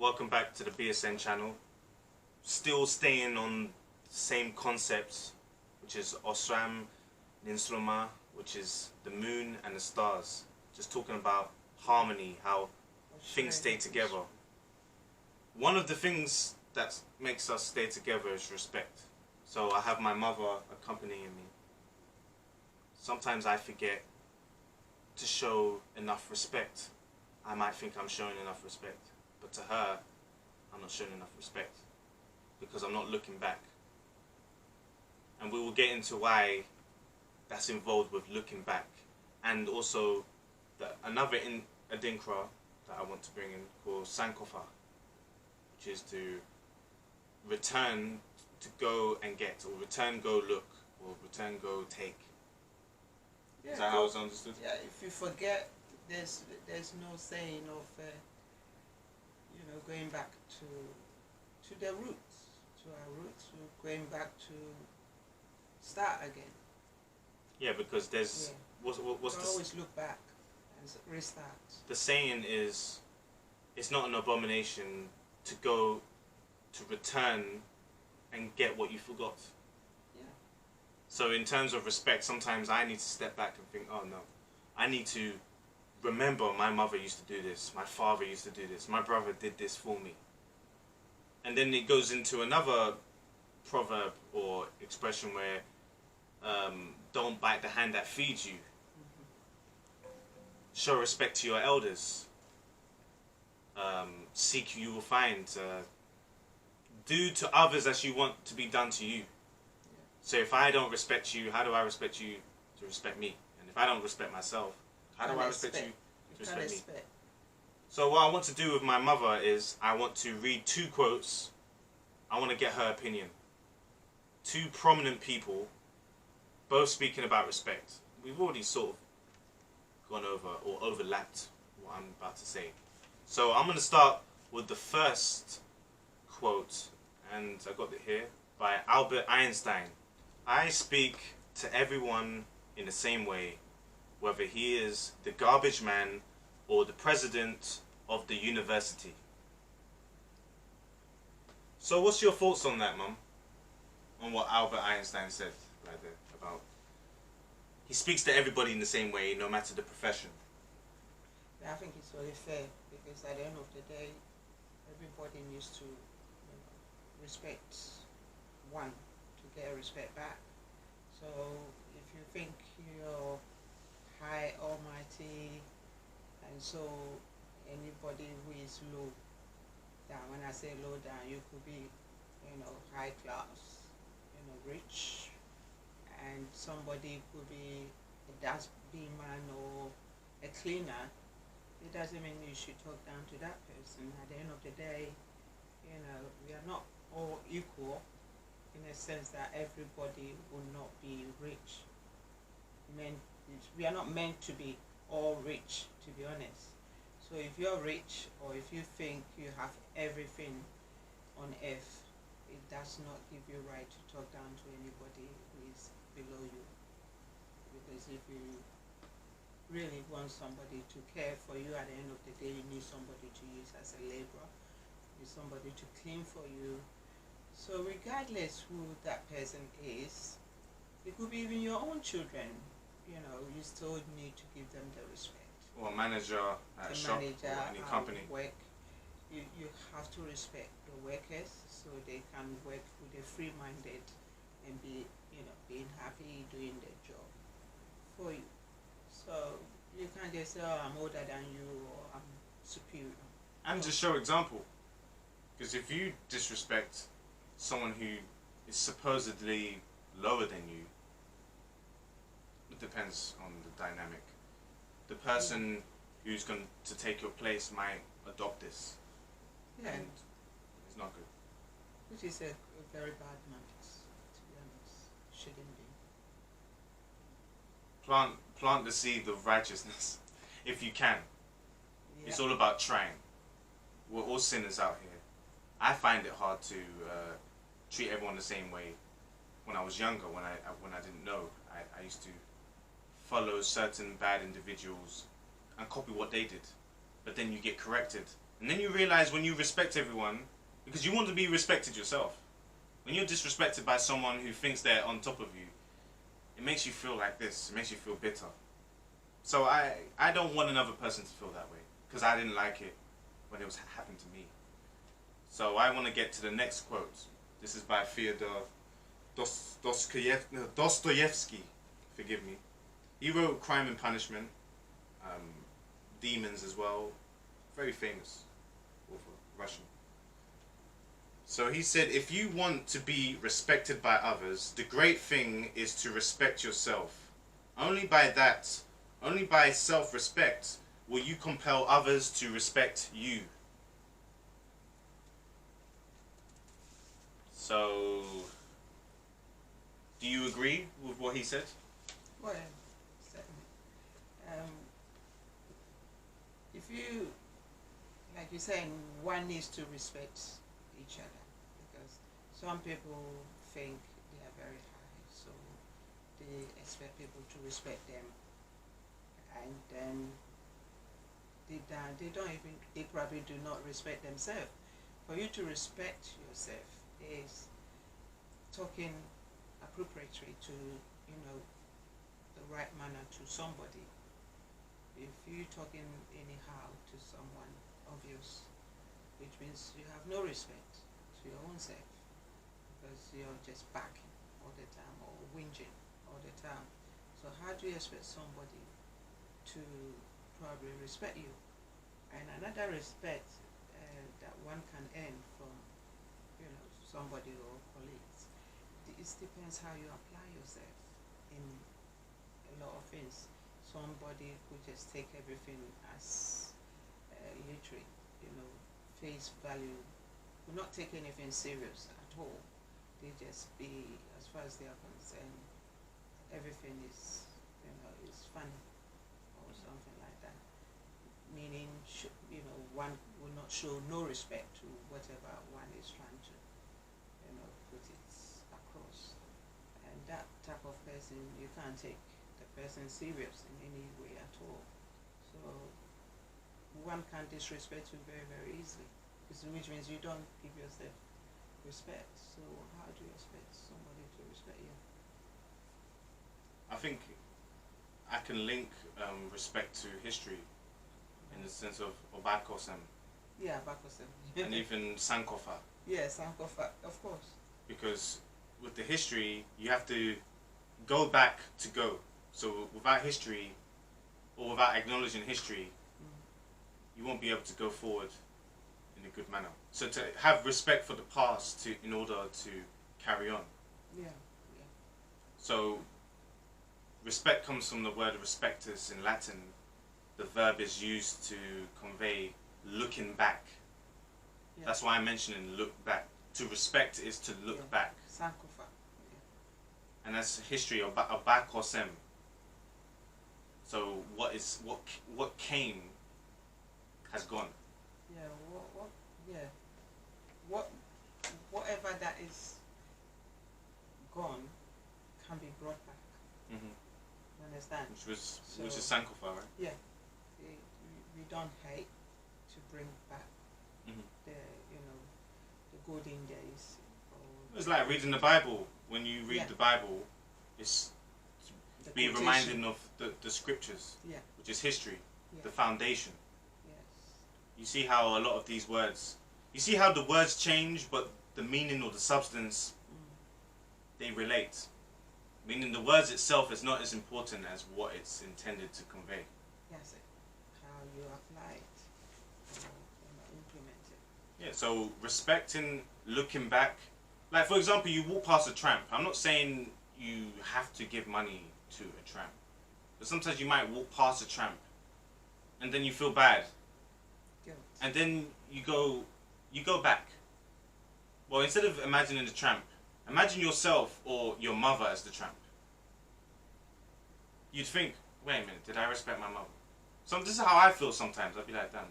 Welcome back to the BSN channel. Still staying on the same concepts, which is Osram, Nsoromma, which is the moon and the stars. Just talking about harmony, how things stay together. One of the things that makes us stay together is respect. So I have my mother accompanying me. Sometimes I forget to show enough respect. I might think I'm showing enough respect, but to her, I'm not showing enough respect because I'm not looking back. And we will get into why that's involved with looking back. And also, another adinkra that I want to bring in called Sankofa, which is to return to go and get, or return go look, or return go take. Yeah, is that how it's understood? Yeah, if you forget, there's no saying of going back to the roots, to our roots, going back to start again. Yeah, because there's what's the always look back and restart. The saying is, it's not an abomination to go to return and get what you forgot. Yeah. So in terms of respect, sometimes I need to step back and think, oh no, I need to remember my mother used to do this, my father used to do this, my brother did this for me. And then it goes into another proverb or expression where don't bite the hand that feeds you. Show respect to your elders. Seek, you will find. Do to others as you want to be done to you. So if I don't respect you, how do I respect you to respect me? And if I don't respect myself, how do I respect you to respect me? So what I want to do with my mother is I want to read two quotes. I want to get her opinion. Two prominent people, both speaking about respect. We've already sort of gone over or overlapped what I'm about to say. So I'm going to start with the first quote, and I got it here, by Albert Einstein. I speak to everyone in the same way, whether he is the garbage man or the president of the university. So what's your thoughts on that, Mum? On what Albert Einstein said right there about he speaks to everybody in the same way, no matter the profession. Yeah, I think it's very fair because at the end of the day, everybody needs to respect one to get respect back. So if you think you're high, almighty, and so anybody who is low down, when I say low down, you could be, high class, rich, and somebody could be a dustbin man or a cleaner. It doesn't mean you should talk down to that person. At the end of the day, we are not all equal in a sense that everybody will not be rich. We are not meant to be all rich, to be honest. So if you're rich, or if you think you have everything on earth, it does not give you right to talk down to anybody who is below you. Because if you really want somebody to care for you, at the end of the day, you need somebody to use as a laborer. You need somebody to clean for you. So regardless who that person is, it could be even your own children, you still need to give them the respect. Or a manager at a shop or any company. Work, you have to respect your workers so they can work with a free-minded and be, being happy doing their job for you. So you can't just say, oh, I'm older than you or I'm superior. And just show example. Because if you disrespect someone who is supposedly lower than you, it depends on the dynamic. The person who's going to take your place might adopt this. Yeah. And it's not good. Which is a very bad manners, to be honest. Shouldn't be. Plant the seed of righteousness, if you can. Yeah. It's all about trying. We're all sinners out here. I find it hard to treat everyone the same way. When I was younger, when I didn't know, I used to follow certain bad individuals and copy what they did. But then you get corrected And then you realize when you respect everyone, because you want to be respected yourself. When you're disrespected by someone who thinks they're on top of you, it makes you feel like this. It makes you feel bitter. So I don't want another person to feel that way, because I didn't like it when it was happened to me. So I want to get to the next quote. This is by Fyodor Dostoyevsky. Forgive me. He wrote Crime and Punishment, Demons as well. Very famous author, Russian. So he said, if you want to be respected by others, the great thing is to respect yourself. Only by self-respect, will you compel others to respect you. So, do you agree with what he said? Well, certainly. If you, like you're saying, one needs to respect each other, because some people think they are very high, so they expect people to respect them, and then they probably do not respect themselves. For you to respect yourself is talking appropriately to, the right manner to somebody. If you're talking anyhow to someone, obvious, which means you have no respect to your own self, because you're just backing all the time or whinging all the time. So how do you expect somebody to probably respect you? And another respect that one can earn from, somebody or colleagues, it depends how you apply yourself in a lot of things. Somebody could just take everything as literally, face value, will not take anything serious at all. They just be, as far as they are concerned, everything is, is funny or something like that. Meaning, one will not show no respect to whatever one is trying to, put it across. And that type of person, you can't take the person serious in any way at all. So one can disrespect you very, very easily, which means you don't give yourself respect. So how do you expect somebody to respect you? I think I can link respect to history in the sense of Osram. Yeah, Osram. And even Sankofa. Yeah, Sankofa, of course. Because with the history, you have to go back to go. So without history, or without acknowledging history, you won't be able to go forward in a good manner. So to have respect for the past in order to carry on. Yeah. So respect comes from the word respectus in Latin. The verb is used to convey looking back. Yeah. That's why I'm mentioning look back. To respect is to look back. Sankofa. Yeah. And that's history of Osram. So what came has gone. Yeah. Whatever that is gone can be brought back. Mm-hmm. You understand? Which is Sankofa, right? Yeah. We don't hate to bring back the golden days. It's like reading the Bible. When you read the Bible, it's to be reminded of the scriptures, which is history, the foundation. Yes. You see how a lot of these words, you see how the words change, but the meaning or the substance, they relate. Meaning the words itself is not as important as what it's intended to convey. Yes, how you apply it, implement it. Yeah, so respecting, looking back. Like, for example, you walk past a tramp. I'm not saying you have to give money to a tramp. But sometimes you might walk past a tramp and then you feel bad. Guilt. And then you go back. Well, instead of imagining the tramp, imagine yourself or your mother as the tramp. You'd think, wait a minute, did I respect my mother? So this is how I feel sometimes. I'd be like, damn,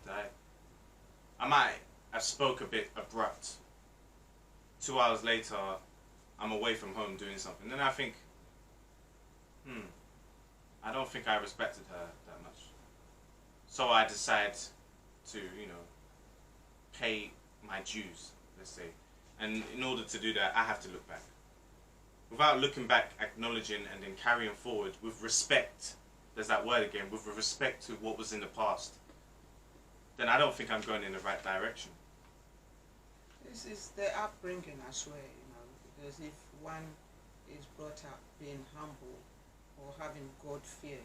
I might have spoke a bit abrupt. 2 hours later, I'm away from home doing something. Then I think, I don't think I respected her that much. So I decide to, pay my dues, let's say. And in order to do that, I have to look back. Without looking back, acknowledging, and then carrying forward with respect, there's that word again, with respect to what was in the past, then I don't think I'm going in the right direction. This is the upbringing as well, because if one is brought up being humble or having God fear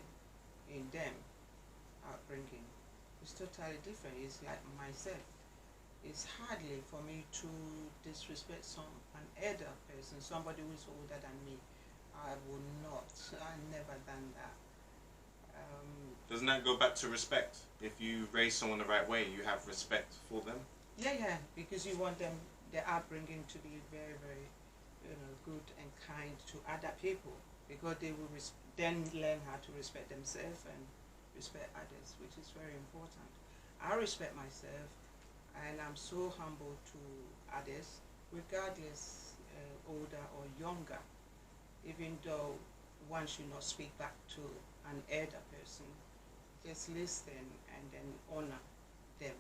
in them, upbringing, it's totally different. It's like myself. It's hardly for me to disrespect an elder person, somebody who is older than me. I will not. I never done that. Doesn't that go back to respect? If you raise someone the right way, you have respect for them. Yeah, because you want them, their upbringing to be very, very, good and kind to other people, because they will then learn how to respect themselves and respect others, which is very important. I respect myself, and I'm so humble to others, regardless older or younger, even though one should not speak back to an elder person. Just listen and then honor them,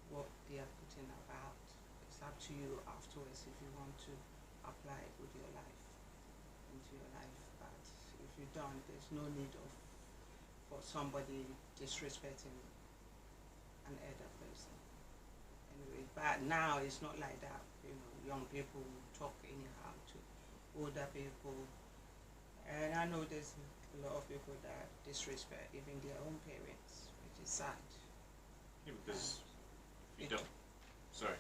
what they are putting about. It's up to you afterwards if you want to apply it with your life, into your life. But if you don't, there's no need for somebody disrespecting an elder person. Anyway, but now it's not like that. Young people talk anyhow to older people, and I know there's a lot of people that disrespect even their own parents, which is sad. Yeah, because if you don't, sorry.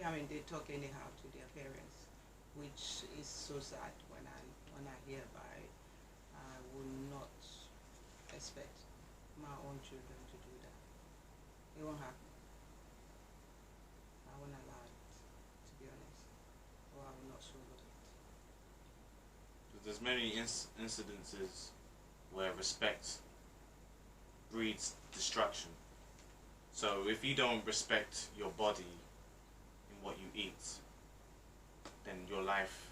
Yeah, they talk anyhow to their parents, which is so sad. When I hear about it, I will not expect my own children to do that. It won't happen. I won't allow it, to be honest, or I will not swallow it. There's many incidences where respect breeds destruction. So if you don't respect your body in what you eat, then your life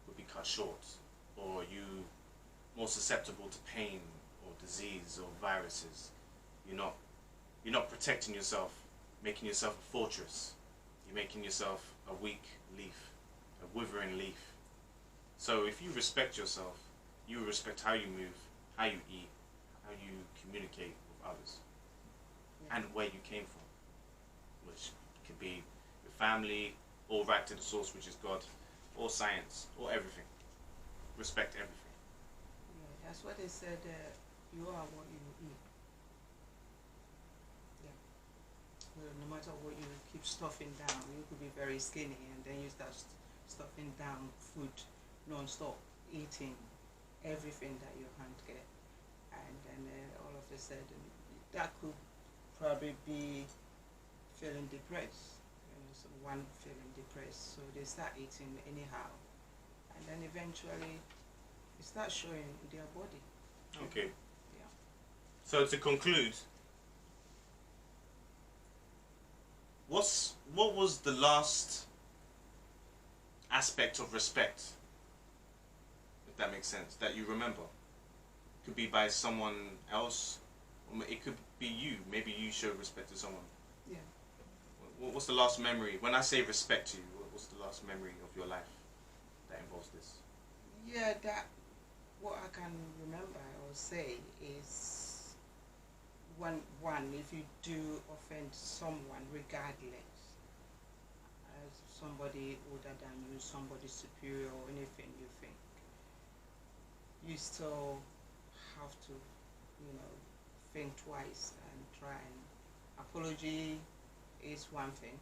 will be cut short, or you more susceptible to pain or disease or viruses. You're not protecting yourself, making yourself a fortress. You're making yourself a weak leaf, a withering leaf. So if you respect yourself, you respect how you move, how you eat, how you communicate with others, and where you came from, which could be your family, or right to the source, which is God, or science, or everything. Respect everything. Yeah, that's what they said. You are what you eat. Yeah. Well, no matter what you keep stuffing down, you could be very skinny, and then you start stuffing down food non-stop, eating everything that your hand get, and then all of a sudden that could probably be feeling depressed. So one feeling depressed, so they start eating anyhow, and then eventually it starts showing in their body. Okay. Yeah. So to conclude, what was the last aspect of respect, if that makes sense, that you remember? It could be by someone else, or it could be you. Maybe you showed respect to someone. Yeah. What's the last memory? When I say respect to you, what's the last memory of your life that involves this? Yeah, that what I can remember or say is one if you do offend someone, regardless, as somebody older than you, somebody superior, or anything you think, you still have to, think twice and try and apology is one thing.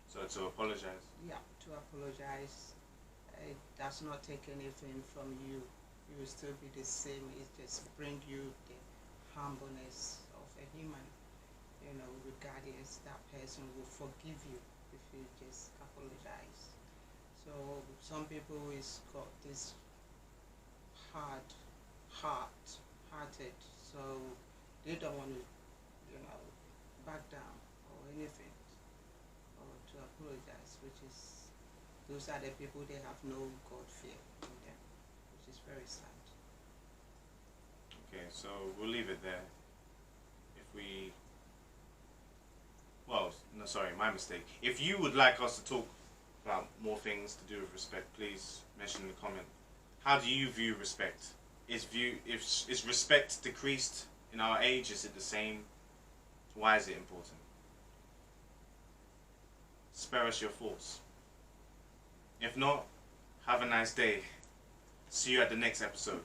So to apologize. Yeah, to apologize. It does not take anything from you. You will still be the same. It just bring you the humbleness of a human. Regardless, that person will forgive you if you just apologize. So some people is got this hearted, so they don't want to, back down or anything, or to apologize, which is, those are the people, they have no God fear in them, which is very sad. Okay, so we'll leave it there. If we, no, sorry, my mistake. If you would like us to talk about more things to do with respect, please mention in the comment. How do you view respect? Is respect decreased in our age? Is it the same? Why is it important? Spare us your thoughts. If not, have a nice day. See you at the next episode.